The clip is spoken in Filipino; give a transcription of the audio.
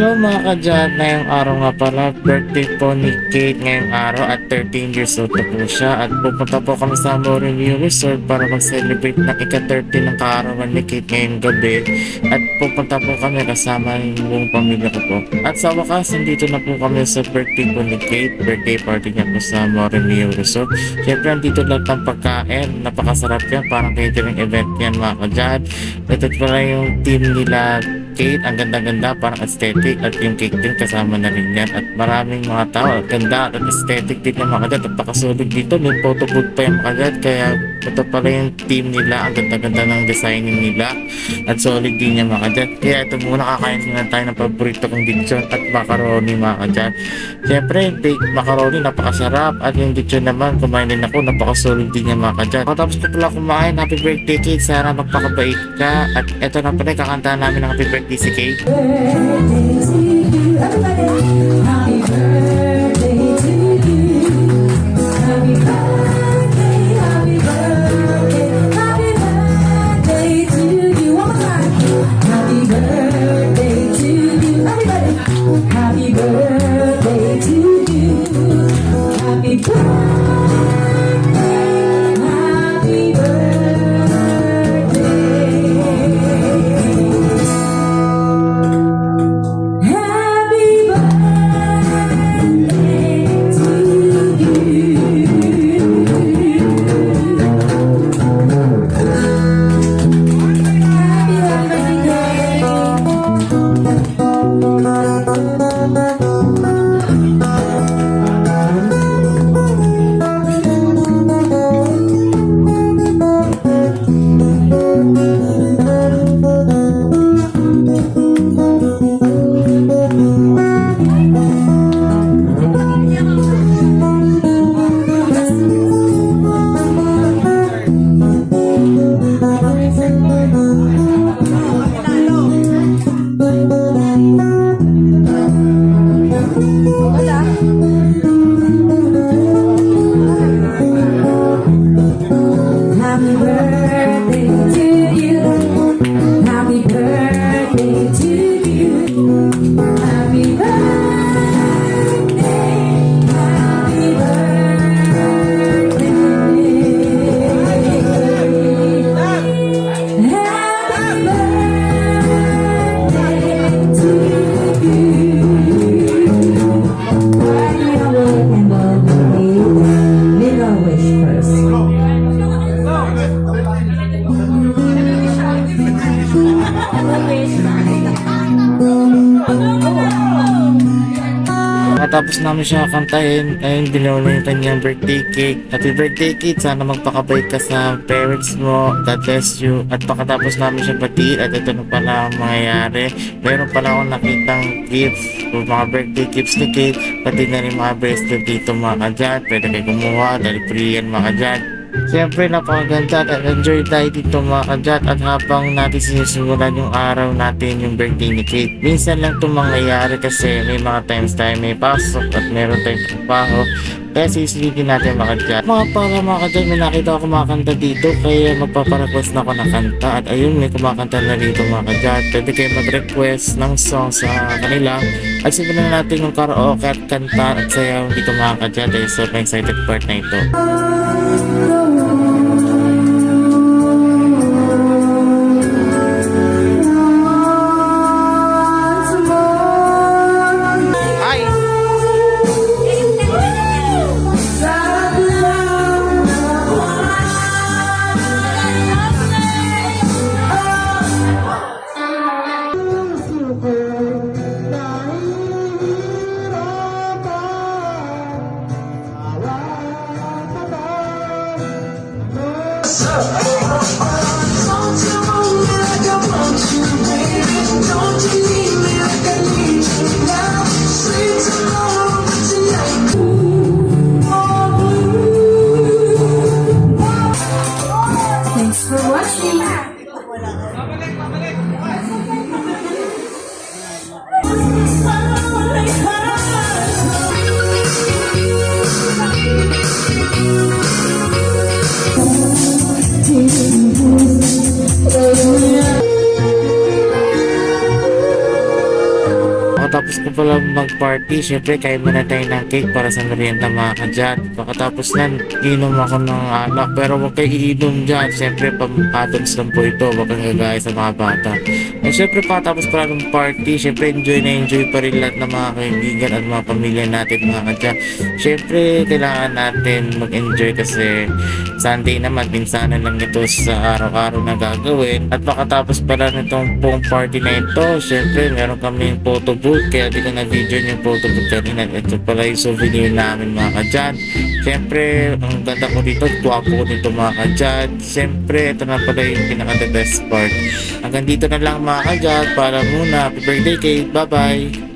Hello mga ka-Jad, ngayong araw nga pala, birthday po ni Kate ngayong araw at 13 years old na po siya at pupunta po kami sa Morreview Resort para mag-celebrate ng ika-30 ng kaarawan ni Kate ngayong gabi at pupunta po kami kasama yung buong pamilya ko po. At sa wakas, nandito na po kami sa birthday po ni Kate, birthday party niya po sa Morreview Resort. Siyempre, nandito lahat ng pagkain, napakasarap yan, parang catering event yan mga ka-Jad. Ito pala yung team nila Kate, ang ganda-ganda, parang aesthetic at yung cake din kasama na rin yan at maraming mga tao, ganda at aesthetic din yung mga kagat at pakasulig dito, may photo booth pa yung mga kagat kaya ito pala yung team nila, ang ganda-ganda ng designing nila at solid din yung mga kagat kaya ito muna kakain muna tayo ng paborito kong lechon at macaroni mga kagat. Siyempre, baked macaroni napakasarap at yung lechon naman kumain din ako, napakasolid din yung mga kagat. Tapos ko pala kumain, happy birthday Kate, sana magpakabait ka at ito na pala kakantahan namin ng happy birthday si Kate. Happy birthday to you. Happy birthday, happy birthday, happy birthday to you. One more time. Happy birthday to you. Everybody. Happy birthday to you. Happy birthday. Matapos namin siya kantahin, ayun, binawa na yung kanyang birthday cake. Happy birthday Kate, sana magpakabait ka sa parents mo, God bless you. At pagkatapos namin siya batiin, at ito na pala ang mangyayari. Meron pala akong nakitang gifts, mga birthday gifts ni Kate, pati na rin mga bracelet dito mga ka-Jad. Pwede kayo kumuha, dahil free yan mga ka-Jad. Siyempre napakaganda at enjoy tayo dito mga ka-Jad at habang natin sinisimulan yung araw natin yung birthday ni Kate. Minsan lang itong mangyayari kasi may mga times tayo may pasok at meron tayong trabaho. Kaya sisilitin natin mga ka-Jad. Mga ka-Jad, may nakita ako kumakanta dito kaya magpaparequest na ako ng kanta. At ayun, may kumakanta na dito mga ka-Jad. Pwede kayo mag-request ng song sa kanila. At simulan na natin yung karaoke at kanta at sayaw dito mga ka-Jad. Dahil sobrang excited part na ito. pagkatapos ko pala mag-party, syempre kain muna tayo ng cake para sa merienda mga kadyan. Pagkatapos nan, inom ako ng alak. Pero huwag kayo iinom dyan. Syempre, pang-adults lang po ito. Huwag kang gagaya sa mga bata. Eh, syempre, pagkatapos pala ng party, syempre, enjoy na enjoy pa rin lahat ng mga kaibigan at mga pamilya natin mga kadyan. Syempre, kailangan natin mag-enjoy kasi Sunday naman, minsanan lang ito sa araw-araw na gagawin. At pagkatapos pala nitong pong party na ito, syempre, meron kaming photo booth. Kaya di ko na-video yung photo booth kanina. Ito pala yung souvenir namin mga kadyan. Syempre, ang ganda ko dito, guwapo ko dito mga kadyan. Syempre, ito na pala yung pinaka-the best part. Hanggang dito na lang mga kadyan. Para muna, happy birthday cake. Bye-bye!